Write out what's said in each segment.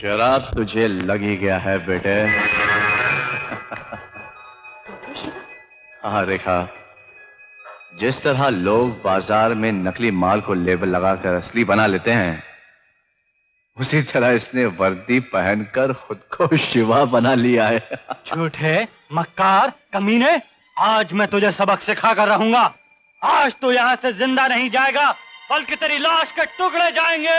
शराब तुझे लग ही गया है बेटे। हाँ रेखा, जिस तरह लोग बाजार में नकली माल को लेबल लगाकर असली बना लेते हैं, उसी तरह इसने वर्दी पहनकर खुद को शिवा बना लिया है। झूठे, मक्कार, कमीने, आज मैं तुझे सबक सिखा कर रहूंगा। आज तू यहाँ से जिंदा नहीं जाएगा, बल्कि तेरी लाश के टुकड़े जाएंगे।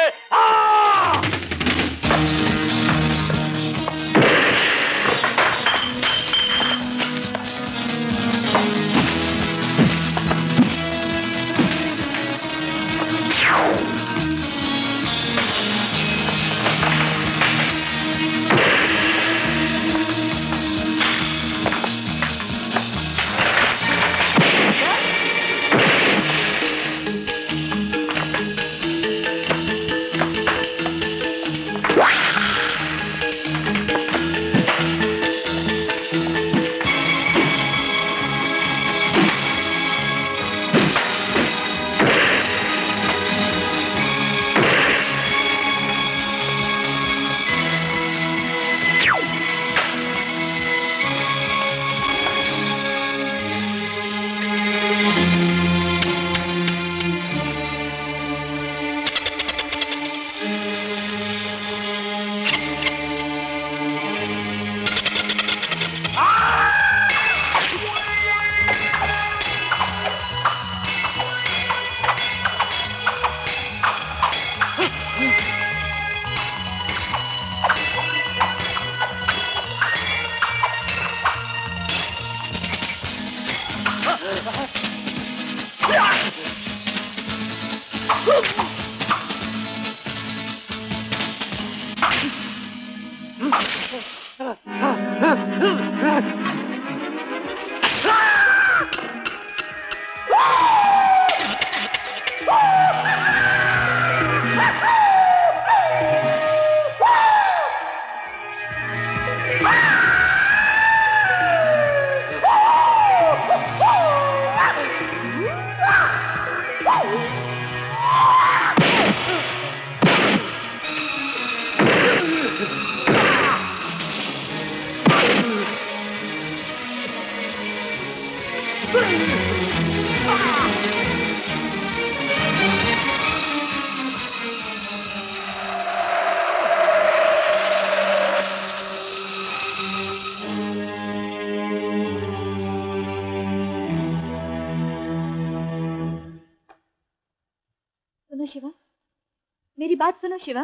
बात सुनो शिवा।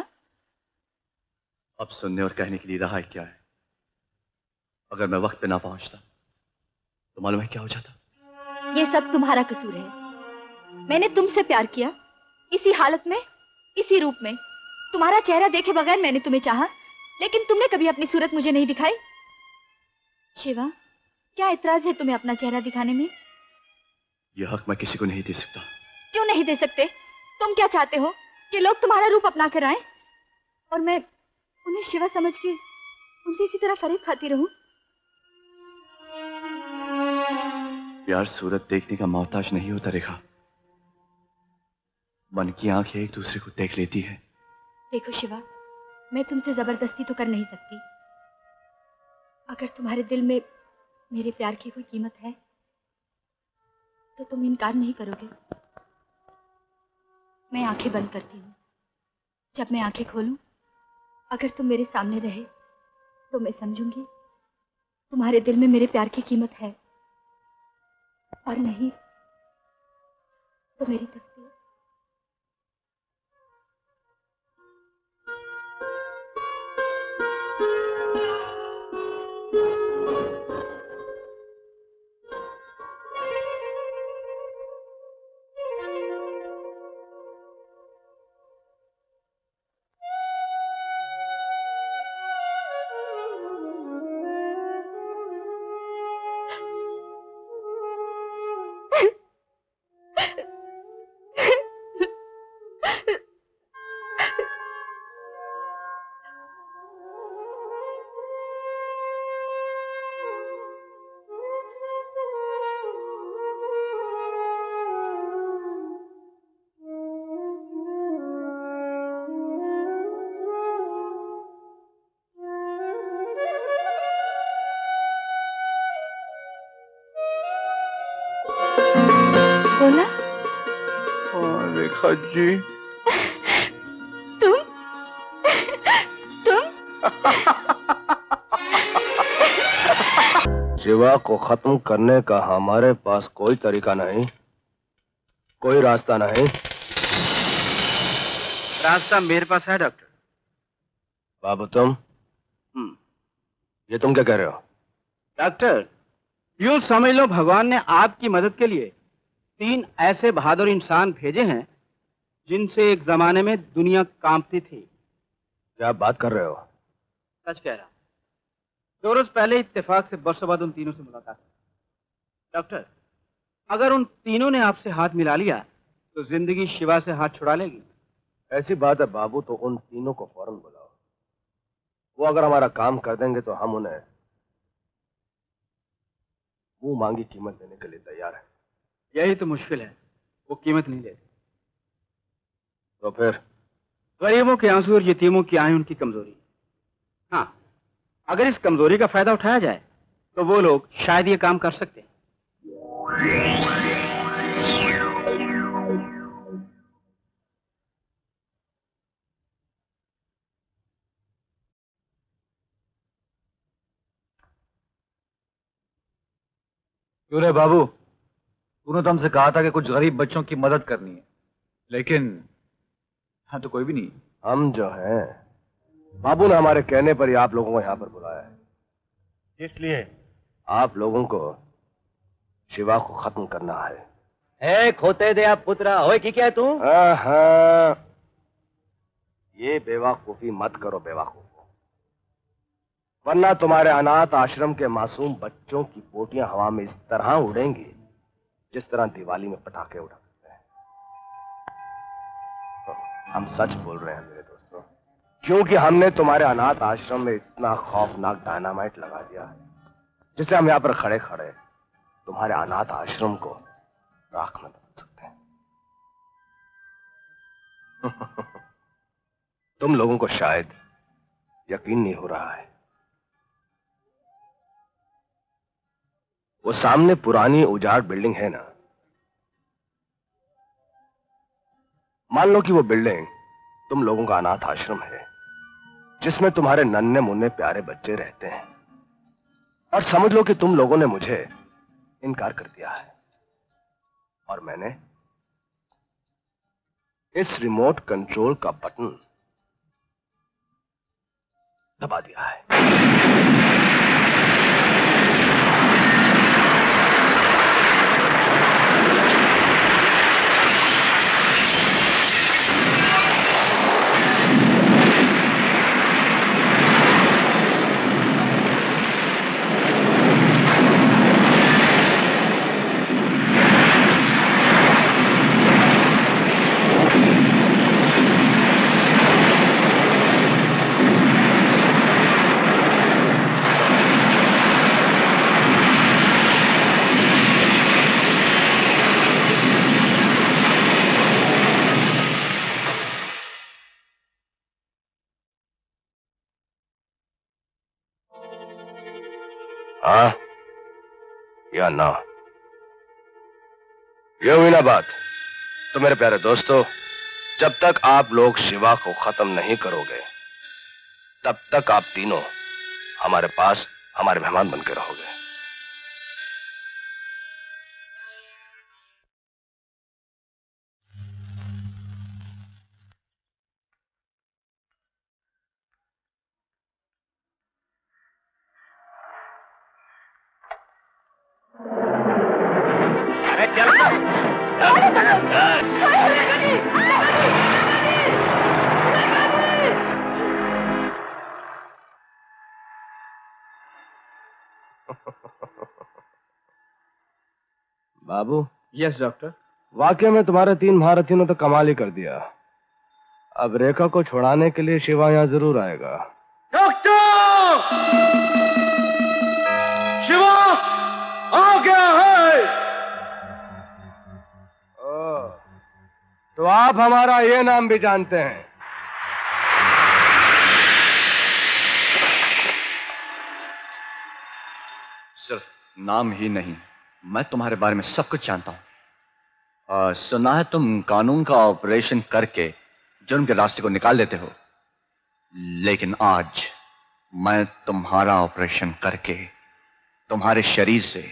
अब सुनने और कहने के लिए रहा है क्या है? अगर मैं वक्त पे ना पहुंचता तो मालूम है क्या हो जाता? ये सब तुम्हारा कसूर है। मैंने तुमसे प्यार किया, इसी हालत में, इसी रूप में। तुम्हारा चेहरा देखे बगैर मैंने तुम्हें चाहा, लेकिन तुमने कभी अपनी सूरत मुझे नहीं दिखाई। शिवा, क्या इतराज है तुम्हें अपना चेहरा दिखाने में? यह हक मैं किसी को नहीं दे सकता। क्यों नहीं दे सकते? तुम क्या चाहते हो कि लोग तुम्हारा रूप अपना कर आए और मैं उन्हें शिवा समझ के उनसे इसी तरह फरेब खाती रहूं? प्यार सूरत देखने का मोहताज नहीं होता रेखा। मन की आंखें एक दूसरे को देख लेती है। देखो शिवा, मैं तुमसे जबरदस्ती तो कर नहीं सकती। अगर तुम्हारे दिल में मेरे प्यार की कोई कीमत है तो तुम इनकार नहीं करोगे। मैं आंखें बंद करती हूँ। जब मैं आंखें खोलूं, अगर तुम मेरे सामने रहे तो मैं समझूंगी तुम्हारे दिल में मेरे प्यार की कीमत है, और नहीं तो मेरी तकदीर। रेखा जी, तुम शिवा को खत्म करने का हमारे पास कोई तरीका नहीं, कोई रास्ता नहीं। रास्ता मेरे पास है डॉक्टर। बाबू तुम ये तुम क्या कह रहे हो? डॉक्टर, यूं समझ लो भगवान ने आपकी मदद के लिए 3 ऐसे बहादुर इंसान भेजे हैं जिनसे एक जमाने में दुनिया कांपती थी। क्या बात कर रहे हो? सच कह रहा हूं। 2 रोज पहले इत्तेफाक से बरसों बाद उन तीनों से मुलाकात हुई। डॉक्टर, अगर उन तीनों ने आपसे हाथ मिला लिया तो जिंदगी शिवा से हाथ छुड़ा लेगी। ऐसी बात है बाबू तो उन तीनों को फौरन बुलाओ। वो अगर हमारा काम कर देंगे तो हम उन्हें मुंह मांगी कीमत देने के लिए तैयार हैं। यही तो मुश्किल है, वो कीमत नहीं लेते। तो फिर गरीबों के आंसू और यतीमों की आंखें उनकी कमजोरी। हाँ, अगर इस कमजोरी का फायदा उठाया जाए तो वो लोग शायद ये काम कर सकते हैं। क्यों रे बाबू, तूने तो हमसे कहा था कि कुछ गरीब बच्चों की मदद करनी है, लेकिन हाँ तो कोई भी नहीं। हम जो हैं, बाबू ने हमारे कहने पर ही आप लोगों को यहां पर बुलाया है। इसलिए आप लोगों को शिवा को खत्म करना है। खोते दे आप पुत्रा होए की क्या तू? हाँ, ये बेवकूफी मत करो बेवकूफ, वरना तुम्हारे अनाथ आश्रम के मासूम बच्चों की पोटियां हवा में इस तरह उड़ेंगी जिस तरह दिवाली में पटाखे उड़ाते हैं। हम सच बोल रहे हैं मेरे दोस्तों, क्योंकि हमने तुम्हारे अनाथ आश्रम में इतना खौफनाक डायनामाइट लगा दिया है जिससे हम यहां पर खड़े खड़े तुम्हारे अनाथ आश्रम को राख में बदल सकते हैं। तुम लोगों को शायद यकीन नहीं हो रहा है, वो सामने पुरानी उजाड़ बिल्डिंग है ना, मान लो कि वो बिल्डिंग तुम लोगों का अनाथ आश्रम है जिसमें तुम्हारे नन्हे मुन्ने प्यारे बच्चे रहते हैं, और समझ लो कि तुम लोगों ने मुझे इनकार कर दिया है और मैंने इस रिमोट कंट्रोल का बटन दबा दिया है। हाँ या ना, ये हुई ना बात। तो मेरे प्यारे दोस्तों, जब तक आप लोग शिवा को खत्म नहीं करोगे तब तक आप तीनों हमारे पास हमारे मेहमान बनकर रहोगे। बाबू। Yes doctor. वाकई में तुम्हारे 3 महारथियों ने तो कमाल ही कर दिया। अब रेखा को छुड़ाने के लिए शिवा यहां जरूर आएगा। डॉक्टर, शिवा आ गया है। तो आप हमारा ये नाम भी जानते हैं? सिर्फ नाम ही नहीं, मैं तुम्हारे बारे में सब कुछ जानता हूं। सुना है तुम कानून का ऑपरेशन करके जुर्म के रास्ते को निकाल देते हो, लेकिन आज मैं तुम्हारा ऑपरेशन करके तुम्हारे शरीर से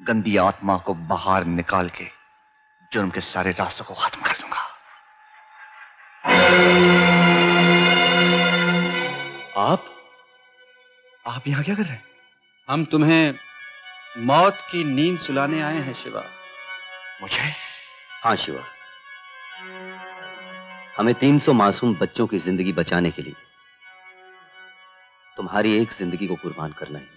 गंदी आत्मा को बाहर निकाल के जुर्म के सारे रास्तों को खत्म कर दूंगा। आप यहां क्या कर रहे हैं? हम तुम्हें मौत की नींद सुलाने आए हैं शिवा। मुझे? हाँ शिवा, हमें 300 मासूम बच्चों की जिंदगी बचाने के लिए तुम्हारी एक जिंदगी को कुर्बान करना है।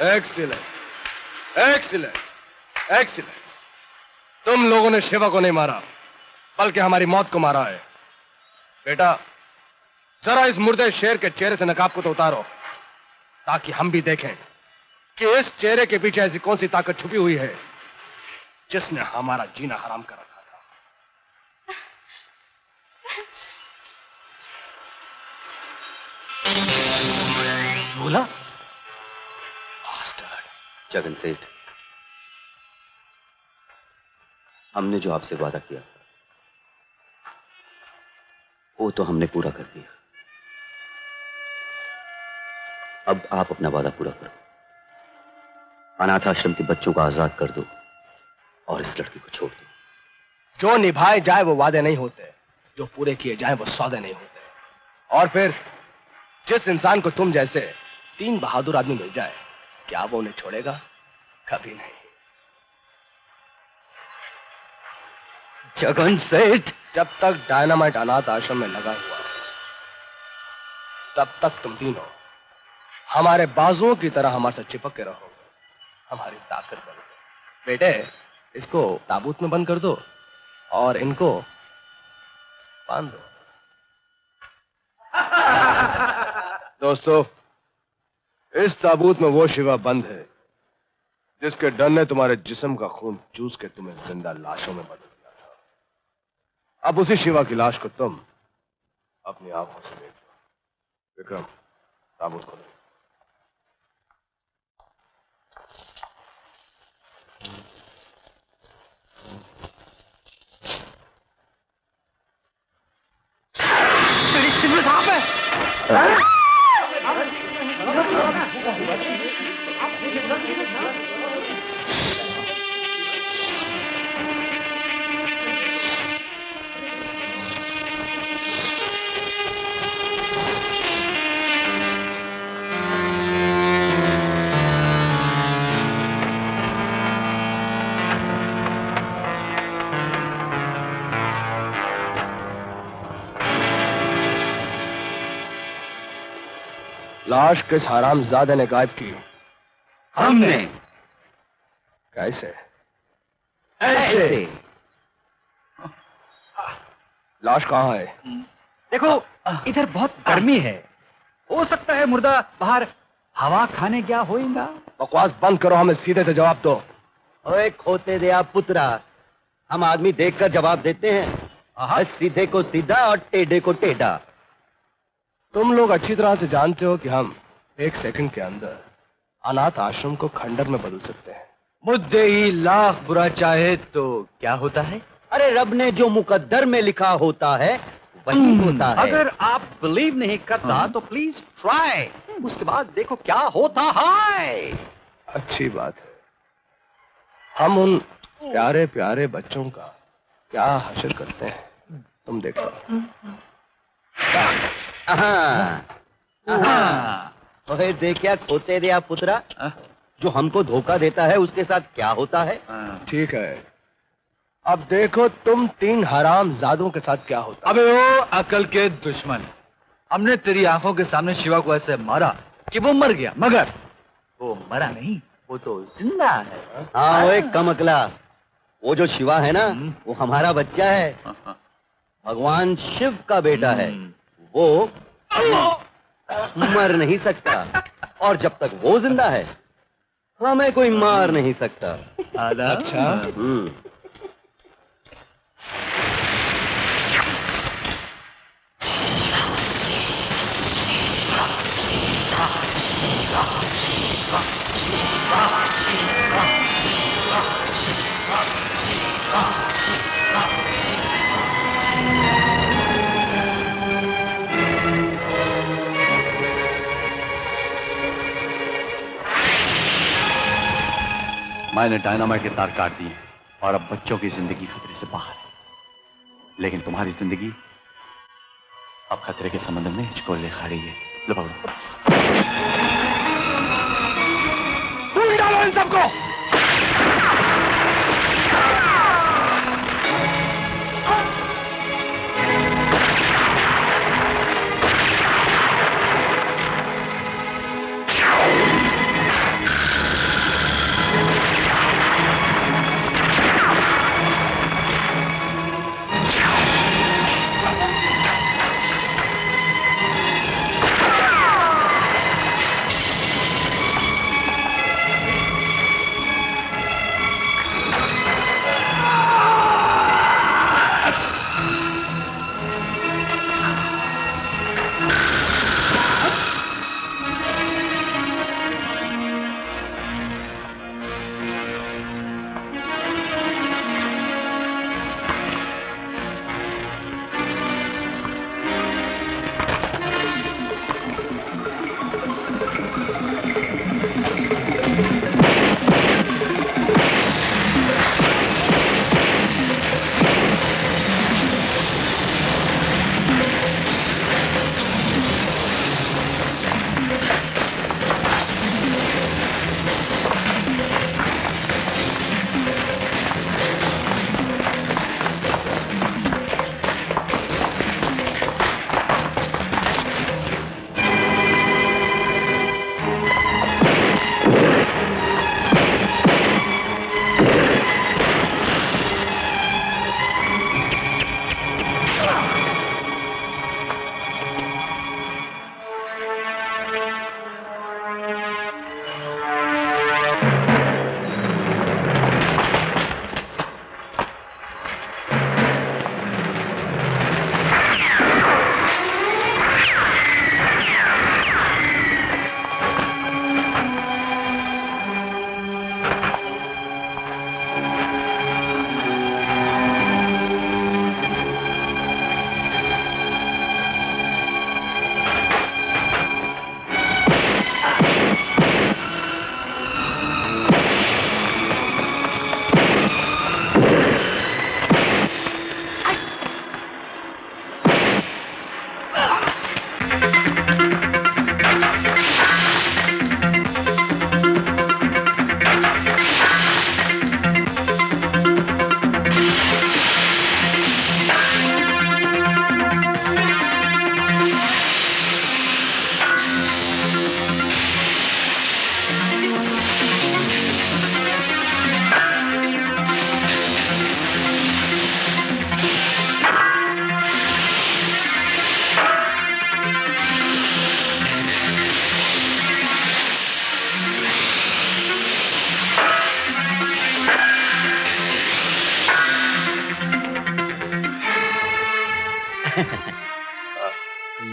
Excellent, excellent, excellent. तुम लोगों ने शिवा को नहीं मारा, बल्कि हमारी मौत को मारा है। बेटा, जरा इस मुर्दे शेर के चेहरे से नकाब को तो उतारो, ताकि हम भी देखें कि इस चेहरे के पीछे ऐसी कौन सी ताकत छुपी हुई है जिसने हमारा जीना हराम कर रखा था। बोला जगन सेठ, हमने जो आपसे वादा किया वो तो हमने पूरा कर दिया। अब आप अपना वादा पूरा करो, अनाथ आश्रम के बच्चों को आजाद कर दो और इस लड़की को छोड़ दो। जो निभाए जाए वो वादे नहीं होते, जो पूरे किए जाए वो सौदे नहीं होते। और फिर जिस इंसान को तुम जैसे 3 बहादुर आदमी मिल जाए, क्या वो उन्हें छोड़ेगा? कभी नहीं। जगन सेठ, जब तक डायनामाइट अनाथ आश्रम में लगा हुआ तब तक तुम तीनों हमारे बाजुओं की तरह हमारे साथ चिपक के रहोगे, हमारी ताकत बनोगे। बेटे, इसको ताबूत में बंद कर दो और इनको बांध दो। दोस्तों, इस ताबूत में वो शिवा बंद है जिसके डर ने तुम्हारे जिस्म का खून चूस के तुम्हें जिंदा लाशों में बदल दिया था। अब उसी शिवा की लाश को तुम अपनी आंखों से देख लो। विक्रम, ताबूत खोलो। लाश किस हरामजादे ने गायब की? हमने। कैसे? ऐसे। लाश कहाँ है? देखो, इधर बहुत गर्मी है, हो सकता है मुर्दा बाहर हवा खाने गया होगा। बकवास बंद करो, हमें सीधे से जवाब दो। ओए खोते दे आप पुत्रा, हम आदमी देखकर जवाब देते हैं, सीधे को सीधा और टेढ़े को टेढ़ा। तुम लोग अच्छी तरह से जानते हो कि हम 1 सेकंड के अंदर अनाथ आश्रम को खंडर में बदल सकते हैं। मुद्देई लाख बुरा चाहे तो क्या होता है? अरे रब ने जो मुकद्दर में लिखा होता है वही होता है। अगर आप बिलीव नहीं करता तो प्लीज ट्राई, उसके बाद देखो क्या होता है। अच्छी बात है। हम उन प्यारे प्यारे बच्चों का क्या हश्र करते हैं, तुम देखो। ओए देखिया खोते दिया पुत्रा, जो हमको धोखा देता है उसके साथ क्या होता है। ठीक है, अब देखो तुम तीन हराम जादों के साथ क्या होता है। अबे ओ अकल के दुश्मन, हमने तेरी आंखों के सामने शिवा को ऐसे मारा कि वो मर गया, मगर वो मरा नहीं, वो तो जिंदा है। हाँ ओए कमकला, वो जो शिवा है ना वो हमारा बच्चा है, भगवान शिव का बेटा है। वो मर नहीं सकता और जब तक वो जिंदा है हमें कोई मार नहीं सकता। अच्छा, मैंने डायनामाइट के तार काट दिए और अब बच्चों की जिंदगी खतरे से बाहर है, लेकिन तुम्हारी जिंदगी अब खतरे के समंदर में हिचकोल ले खा रही है। लो पकड़ो। ढूंढ डालो इन सबको।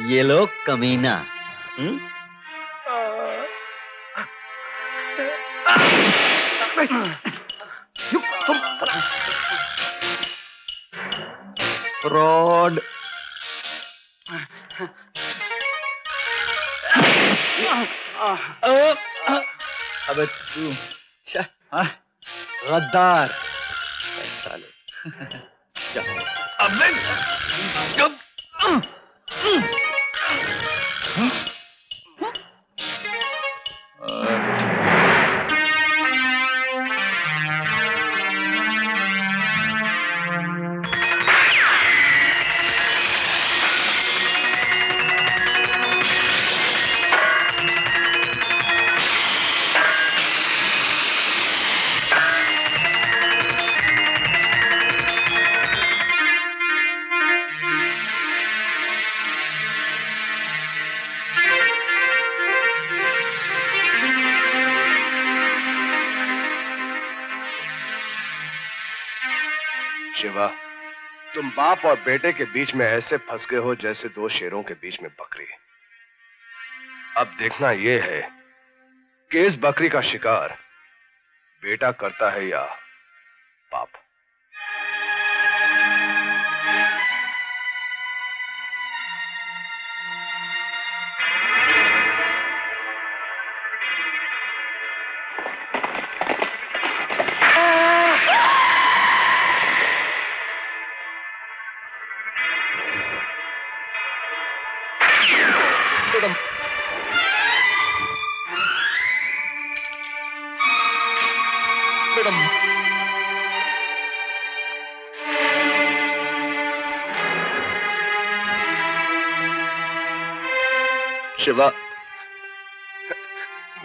ये लो कमीना। फ्रॉड। अबे तू गद्दार साले। अबे जब शिवा, तुम बाप और बेटे के बीच में ऐसे फंस गए हो जैसे दो शेरों के बीच में बकरी। अब देखना यह है कि इस बकरी का शिकार बेटा करता है या बाप। शिवा,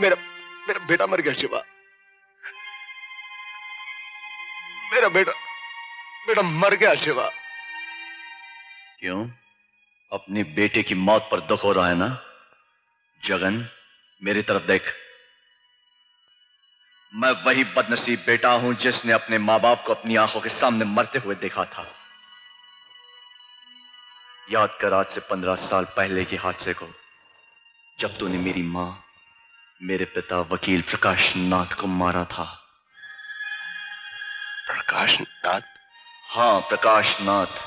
मेरा मेरा बेटा मर गया। शिवा, मेरा बेटा बेटा मर गया। शिवा, क्यों? अपनी बेटे की मौत पर दुख हो रहा है ना? जगन, मेरी तरफ देख। मैं वही बदनसीब बेटा हूं जिसने अपने मां बाप को अपनी आंखों के सामने मरते हुए देखा था। याद कर आज से 15 साल पहले के हादसे को, जब तूने मेरी मां, मेरे पिता वकील प्रकाश नाथ को मारा था। प्रकाश नाथ? हाँ, प्रकाश नाथ।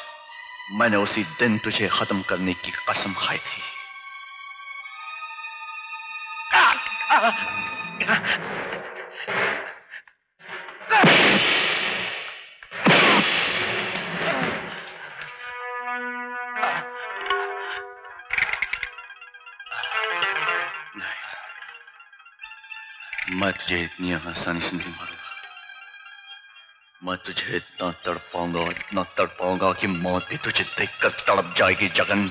मैंने उसी दिन तुझे खत्म करने की कसम खाई थी। मैं तुझे इतनी आसानी से नहीं मारूंगा। मैं तुझे इतना तड़पाऊंगा कि मौत भी तुझे देखकर तड़प जाएगी। जगन,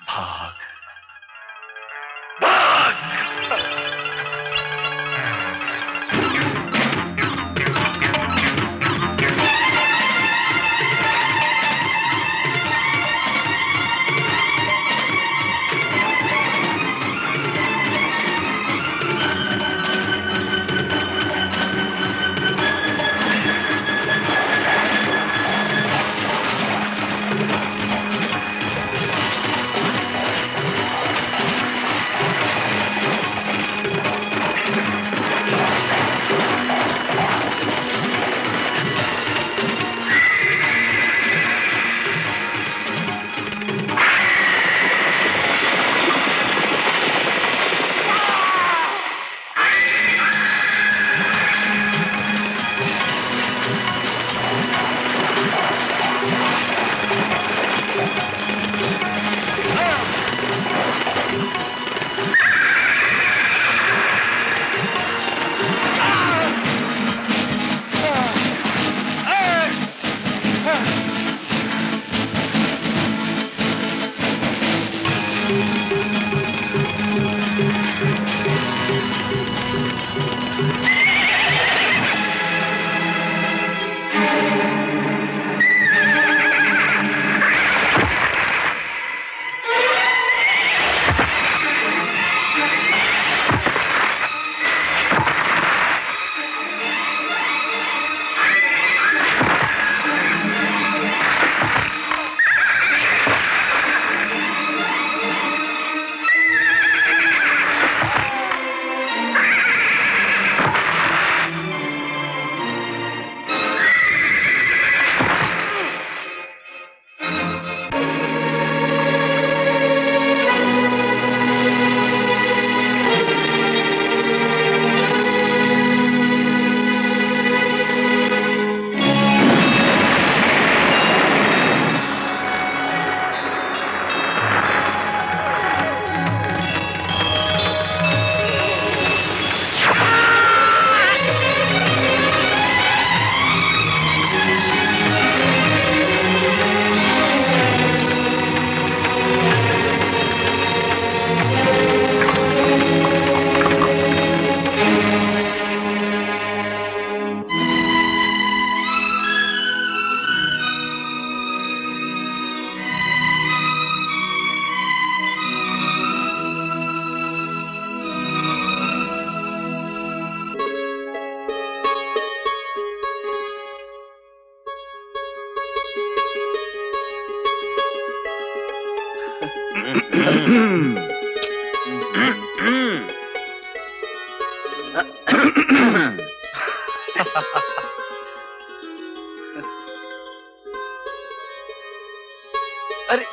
भाग भाग। अरे